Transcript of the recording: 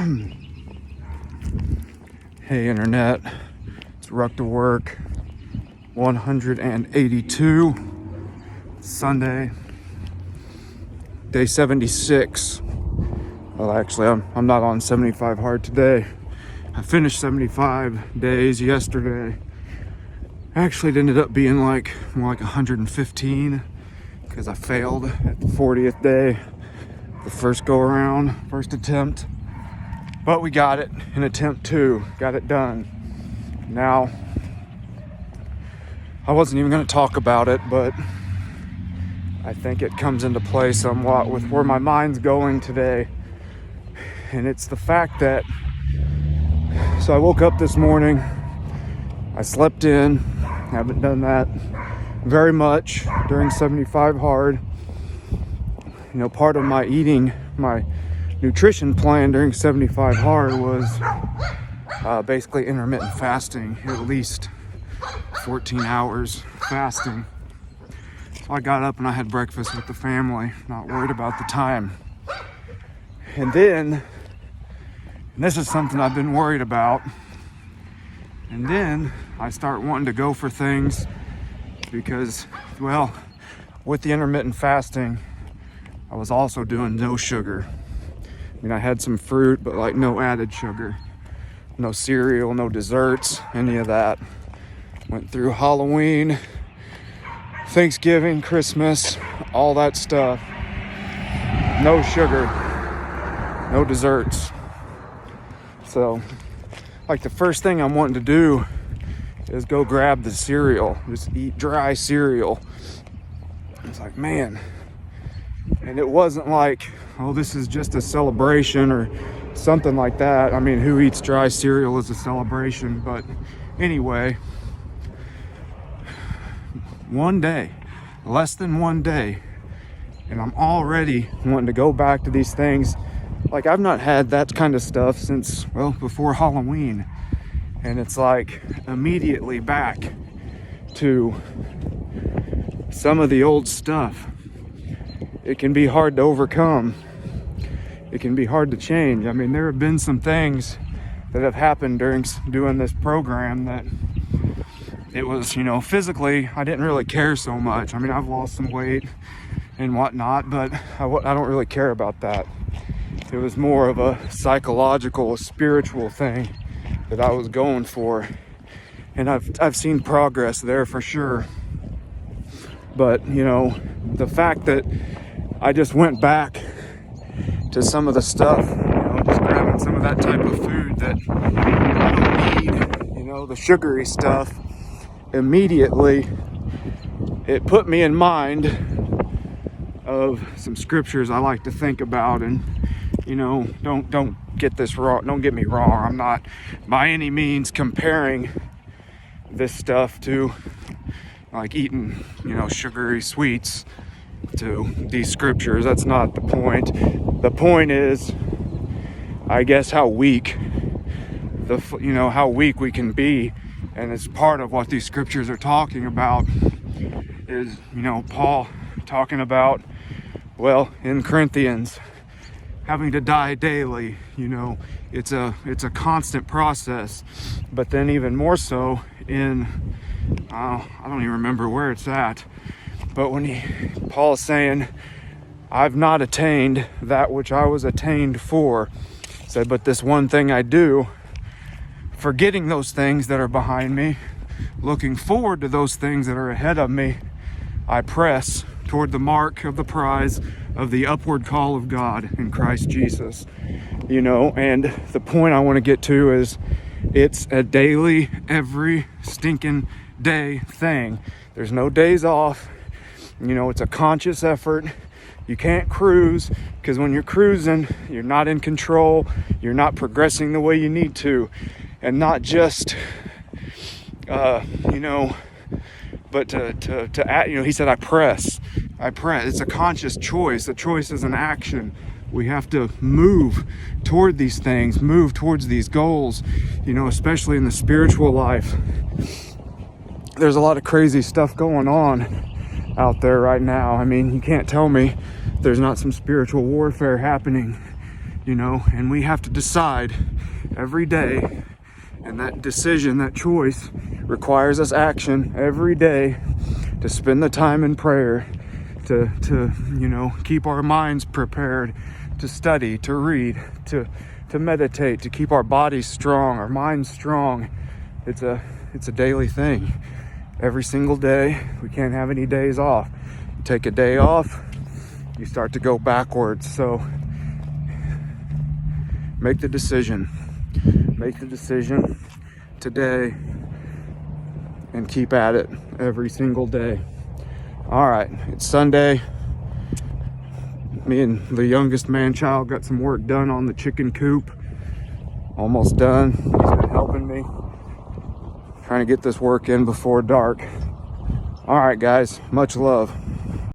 Hey internet, it's Ruck to work, 182, Sunday, day 76. Well, actually, I'm not on 75 hard today. I finished 75 days yesterday. Actually, it ended up being more like 115 because I failed at the 40th day, the first go around, first attempt. But we got it in attempt 2, got it done. Now, I wasn't even going to talk about it, but I think it comes into play somewhat with where my mind's going today. And it's the fact that, so I woke up this morning, I slept in, haven't done that very much during 75 hard. You know, part of my nutrition plan during 75 hard was basically intermittent fasting, at least 14 hours fasting. So I got up and I had breakfast with the family, not worried about the time. And then, and this is something I've been worried about, and then I start wanting to go for things because, well, with the intermittent fasting, I was also doing no sugar. I mean, I had some fruit, but like no added sugar, no cereal, no desserts, any of that. Went through Halloween, Thanksgiving, Christmas, all that stuff. No sugar, no desserts. So, like the first thing I'm wanting to do is go grab the cereal, just eat dry cereal. It's like, man. And it wasn't like, oh, this is just a celebration or something like that. I mean, who eats dry cereal as a celebration? But anyway, one day, less than one day, and I'm already wanting to go back to these things. Like, I've not had that kind of stuff since, well, before Halloween. And it's like immediately back to some of the old stuff. It can be hard to overcome. It can be hard to change. I mean, there have been some things that have happened during doing this program that it was, you know, physically, I didn't really care so much. I mean, I've lost some weight and whatnot, but I don't really care about that. It was more of a psychological, spiritual thing that I was going for. And I've seen progress there for sure. But, you know, the fact that I just went back to some of the stuff, you know, just grabbing some of that type of food that I don't need, you know, the sugary stuff, immediately it put me in mind of some scriptures I like to think about. And, you know, don't get this wrong, don't get me wrong, I'm not by any means comparing this stuff to like eating, you know, sugary sweets to these scriptures. That's not the point. The point is, I guess, how weak how weak we can be. And it's part of what these scriptures are talking about is, you know, Paul talking about, well, in Corinthians, having to die daily. You know, it's a constant process. But then even more so in I don't even remember where it's at, but when Paul is saying, I've not attained that which I was attained for, said, but this one thing I do, forgetting those things that are behind me, looking forward to those things that are ahead of me, I press toward the mark of the prize of the upward call of God in Christ Jesus. You know, and the point I want to get to is, it's a daily, every stinking day thing. There's no days off. You know, it's a conscious effort. You can't cruise, because when you're cruising, you're not in control. You're not progressing the way you need to. And not just, you know, but to add, you know, he said, I press. It's a conscious choice. The choice is an action. We have to move toward these things, move towards these goals, you know, especially in the spiritual life. There's a lot of crazy stuff going on out there right now. I mean, you can't tell me there's not some spiritual warfare happening you know, and we have to decide every day. And that decision, that choice requires us action every day to spend the time in prayer, to you know, keep our minds prepared, to study, to read, to meditate, to keep our bodies strong, our minds strong. It's a daily thing. Every single day. We can't have any days off. You take a day off, you start to go backwards. So make the decision. Make the decision today and keep at it every single day. All right, it's Sunday. Me and the youngest man-child got some work done on the chicken coop. Almost done. He's been helping me. Trying to get this work in before dark. All right, guys, much love.